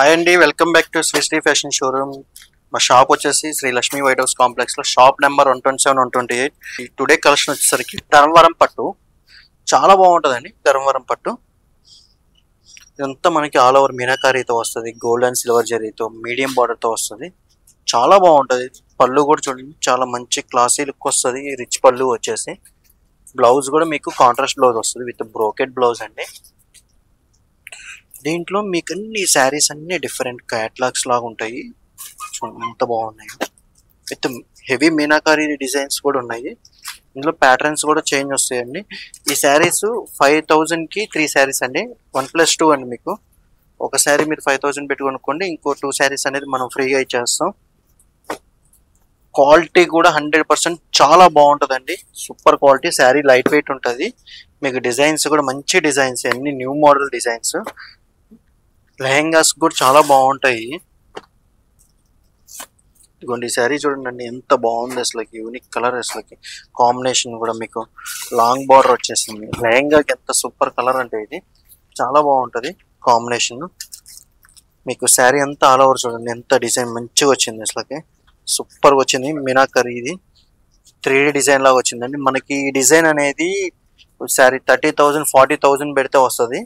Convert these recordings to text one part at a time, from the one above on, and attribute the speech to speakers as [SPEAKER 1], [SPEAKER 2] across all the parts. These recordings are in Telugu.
[SPEAKER 1] హాయ్ అండి, welcome back to Sri fashion showroom. మా షాప్ వచ్చేసి Sri Lakshmi white house complex లో షాప్ నెంబర్ 127 128. టుడే కలెక్షన్ వచ్చేసరికి ధర్మవరం పట్టు చాలా బాగుంటుందండి. ధర్మవరం పట్టు ఇదంతా మనకి ఆల్ ఓవర్ మీనాకారీతో వస్తుంది, గోల్డ్ అండ్ సిల్వర్ జరీతో మీడియం బార్డర్ తో వస్తుంది. చాలా బాగుంటుంది. పళ్ళు కూడా చూడండి, చాలా మంచి క్లాసీ లుక్ వస్తుంది. రిచ్ పళ్ళు వచ్చేసి బ్లౌజ్ కూడా మీకు కాంట్రాస్ట్ బ్లౌజ్ వస్తుంది విత్ బ్రోకెట్ బ్లౌజ్ అండి. దీంట్లో మీకు అన్ని శారీస్ అన్ని డిఫరెంట్ క్యాటలాగ్స్ లాగా ఉంటాయి. చూడండి ఎంత బాగున్నాయి. విత్ హెవీ మీనాకారీ డిజైన్స్ కూడా ఉన్నాయి. ఇందులో ప్యాటర్న్స్ కూడా చేంజ్ వస్తాయండి. ఈ శారీస్ 5000కి 3 శారీస్ అండి. 1+2 అండి. మీకు ఒక శారీ మీరు 5000 పెట్టి కొనుక్కోండి, ఇంకో 2 శారీస్ అనేది మనం ఫ్రీగా ఇచ్చేస్తాం. క్వాలిటీ కూడా 100% చాలా బాగుంటుందండి. Super quality. Sari light weight ఉంటుంది. మీకు డిజైన్స్ కూడా మంచి డిజైన్స్, అన్ని న్యూ మోడల్ డిజైన్స్. లెహెంగాస్ కూడా చాలా బాగుంటాయి. ఇదిగోండి ఈ శారీ చూడండి ఎంత బాగుంది. అసలుకి యూనిక్ కలర్, అసలుకి కాంబినేషన్ కూడా మీకు లాంగ్ బార్డర్ వచ్చేసింది. లెహెంగాకి ఎంత సూపర్ కలర్ అంటే ఇది చాలా బాగుంటుంది కాంబినేషన్. మీకు శారీ అంతా ఆల్ ఓవర్ చూడండి ఎంత డిజైన్ మంచిగా వచ్చింది. అసలుకి సూపర్గా వచ్చింది. మీనాకరీ ఇది 3D డిజైన్ లాగా వచ్చిందండి. మనకి ఈ డిజైన్ అనేది శారీ 30,000 40,000 పెడితే వస్తుంది.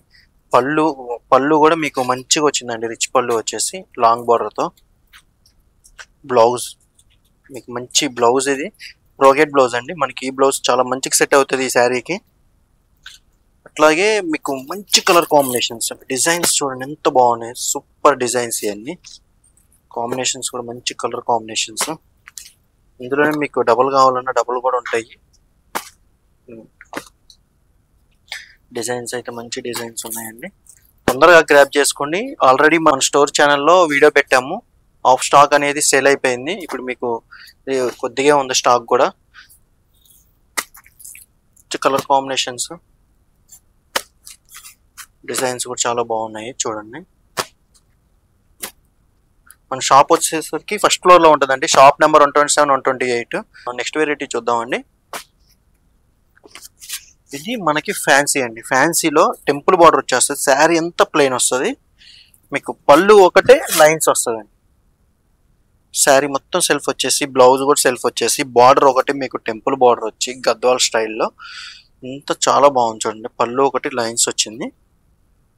[SPEAKER 1] పళ్ళు కూడా మీకు మంచిగా వచ్చిందండి. రిచ్ పళ్ళు వచ్చేసి లాంగ్ బార్డర్తో. బ్లౌజ్ మీకు మంచి బ్లౌజ్, ఇది బ్రోకెట్ బ్లౌజ్ అండి. మనకి ఈ బ్లౌజ్ చాలా మంచిగా సెట్ అవుతుంది ఈ శారీకి. అట్లాగే మీకు మంచి కలర్ కాంబినేషన్స్, డిజైన్స్ చూడండి ఎంత బాగున్నాయి. సూపర్ డిజైన్స్ ఇవన్నీ. కాంబినేషన్స్ కూడా మంచి కలర్ కాంబినేషన్స్. ఇందులోనే మీకు డబుల్ కావాలన్నా డబుల్ కూడా ఉంటాయి. డిజైన్స్ అయితే మంచి డిజైన్స్ ఉన్నాయండి. తొందరగా గ్రాప్ చేసుకోండి. ఆల్రెడీ మన స్టోర్ ఛానల్లో వీడియో పెట్టాము. ఆఫ్ స్టాక్ అనేది సేల్ అయిపోయింది. ఇప్పుడు మీకు కొద్దిగా ఉంది స్టాక్ కూడా. కలర్ కాంబినేషన్స్, డిజైన్స్ కూడా చాలా బాగున్నాయి చూడండి. మన షాప్ వచ్చేసరికి ఫస్ట్ ఫ్లోర్ లో ఉంటుందండి. Shop number 127 128. నెక్స్ట్ వెరైటీ చూద్దామండి. ఇది మనకి ఫ్యాన్సీ అండి. ఫ్యాన్సీలో టెంపుల్ బార్డర్ వచ్చేస్తుంది. శారీ అంతా ప్లెయిన్ వస్తుంది. మీకు పళ్ళు ఒకటే లైన్స్ వస్తుందండి. శారీ మొత్తం సెల్ఫ్ వచ్చేసి, బ్లౌజ్ కూడా సెల్ఫ్ వచ్చేసి, బార్డర్ ఒకటి మీకు టెంపుల్ బార్డర్ వచ్చి గద్వాల్ స్టైల్లో ఇంత చాలా బాగుంది చూడండి. పళ్ళు ఒకటి లైన్స్ వచ్చింది,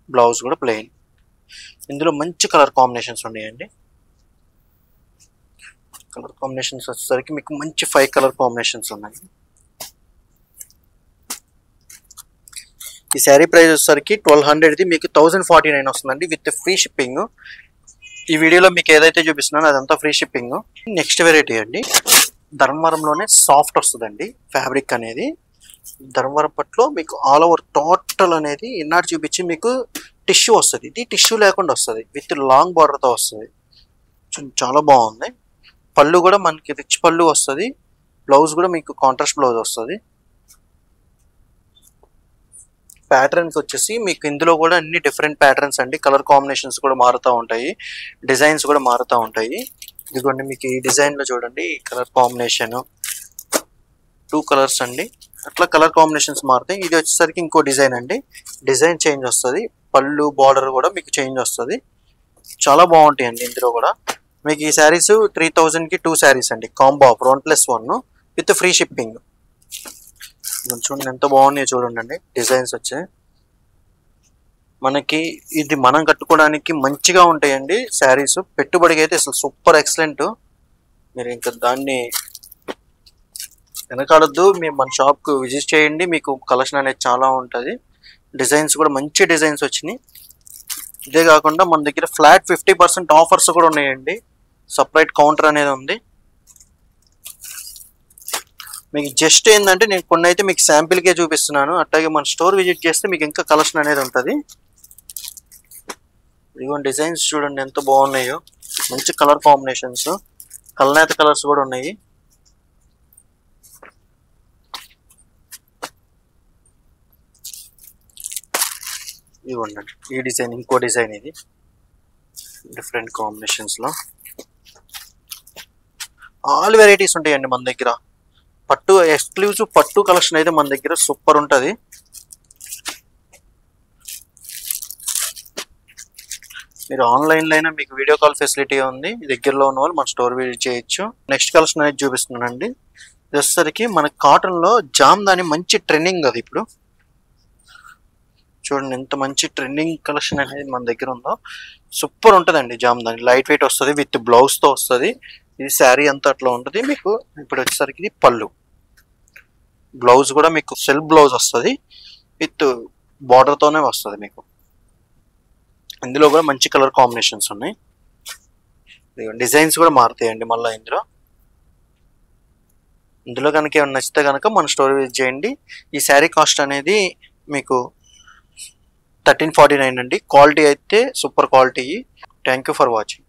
[SPEAKER 1] బ్లౌజ్ కూడా ప్లెయిన్. ఇందులో మంచి కలర్ కాంబినేషన్స్ ఉన్నాయండి. కలర్ కాంబినేషన్స్ వచ్చేసరికి మీకు మంచి 5 కలర్ కాంబినేషన్స్ ఉన్నాయి. ఈ శారీ ప్రైస్ వచ్చేసరికి 1200ది మీకు 1049 వస్తుందండి విత్ ఫ్రీ షిప్పింగ్. ఈ వీడియోలో మీకు ఏదైతే చూపిస్తున్నానో అదంతా ఫ్రీ షిప్పింగ్. నెక్స్ట్ వెరైటీ అండి. ధర్మవరంలోనే సాఫ్ట్ వస్తుందండి ఫ్యాబ్రిక్ అనేది. ధర్మవరం పట్టులో మీకు ఆల్ ఓవర్ టోటల్ అనేది ఇన్నాడు చూపించి మీకు టిష్యూ వస్తుంది. ఇది టిష్యూ లేకుండా వస్తుంది, విత్ లాంగ్ బార్డర్తో వస్తుంది. చాలా బాగుంది. పళ్ళు కూడా మనకి రిచ్ పళ్ళు వస్తుంది. బ్లౌజ్ కూడా మీకు కాంట్రాస్ట్ బ్లౌజ్ వస్తుంది. ప్యాటర్న్స్ వచ్చేసి మీకు ఇందులో కూడా అన్ని డిఫరెంట్ ప్యాటర్న్స్ అండి. కలర్ కాంబినేషన్స్ కూడా మారుతూ ఉంటాయి, డిజైన్స్ కూడా మారుతూ ఉంటాయి. ఇదిగోండి మీకు ఈ డిజైన్లో చూడండి, ఈ కలర్ కాంబినేషన్ 2 కలర్స్ అండి. అట్లా కలర్ కాంబినేషన్స్ మారుతాయి. ఇది వచ్చేసరికి ఇంకో డిజైన్ అండి. డిజైన్ చేంజ్ వస్తుంది. పళ్ళు బార్డర్ కూడా మీకు చేంజ్ వస్తుంది. చాలా బాగుంటాయి అండి. ఇందులో కూడా మీకు ఈ శారీస్ 3000కి 2 శారీస్ అండి. Combo offer 1+1 with free shipping. చూడండి ఎంత బాగున్నాయి చూడండి డిజైన్స్ వచ్చాయి. మనకి ఇది మనం కట్టుకోవడానికి మంచిగా ఉంటాయండి శారీస్. పెట్టుబడికి అయితే అసలు సూపర్ ఎక్సలెంట్. మీరు ఇంకా దాన్ని వెనకాడద్దు, మీరు మన షాప్కు విజిట్ చేయండి. మీకు కలెక్షన్ అనేది చాలా ఉంటుంది. డిజైన్స్ కూడా మంచి డిజైన్స్ వచ్చినాయి. ఇదే కాకుండా మన దగ్గర ఫ్లాట్ 50% ఆఫర్స్ కూడా ఉన్నాయండి. సపరేట్ కౌంటర్ అనేది ఉంది. మీకు జస్ట్ ఏంటంటే నేను కొన్ని అయితే మీకు శాంపిల్కే చూపిస్తున్నాను. అట్లాగే మన స్టోర్ విజిట్ చేస్తే మీకు ఇంకా కలెక్షన్ అనేది ఉంటుంది. ఇదిగోండి డిజైన్స్ చూడండి ఎంత బాగున్నాయో. మంచి కలర్ కాంబినేషన్స్, కల్నేత కలర్స్ కూడా ఉన్నాయి. ఇదిగోండి ఈ డిజైన్, ఇంకో డిజైన్, ఇది డిఫరెంట్ కాంబినేషన్స్లో ఆల్ వెరైటీస్ ఉంటాయండి మన దగ్గర. పట్టు ఎక్స్క్లూజివ్ పట్టు కలెక్షన్ అయితే మన దగ్గర సూపర్ ఉంటుంది. మీరు ఆన్లైన్లో అయినా మీకు వీడియో కాల్ ఫెసిలిటీ ఉంది, దగ్గరలో ఉన్న వాళ్ళు మన స్టోర్ విజిట్ చేయొచ్చు. నెక్స్ట్ కలెక్షన్ అనేది చూపిస్తున్నానండి. ఇది వచ్చేసరికి మన కాటన్లో జామ్దాని మంచి ట్రెండింగ్ అది ఇప్పుడు. చూడండి ఎంత మంచి ట్రెండింగ్ కలెక్షన్ అనేది మన దగ్గర ఉందో. సూపర్ ఉంటుందండి జామ్దాని. లైట్ వెయిట్ వస్తుంది, విత్ బ్లౌజ్తో వస్తుంది. ఇది శారీ అంతా అట్లా ఉంటుంది మీకు. ఇప్పుడు వచ్చేసరికి ఇది పళ్ళు. బ్లౌజ్ కూడా మీకు సెల్ఫ్ బ్లౌజ్ వస్తుంది, విత్ బార్డర్తోనే వస్తుంది మీకు. ఇందులో కూడా మంచి కలర్ కాంబినేషన్స్ ఉన్నాయి. డిజైన్స్ కూడా మారుతాయండి మళ్ళీ ఇందులో కనుక ఏమైనా నచ్చితే కనుక మన స్టోర్ విజిట్ చేయండి. ఈ శారీ కాస్ట్ అనేది మీకు 1349 అండి. క్వాలిటీ అయితే super quality. Thank you for watching.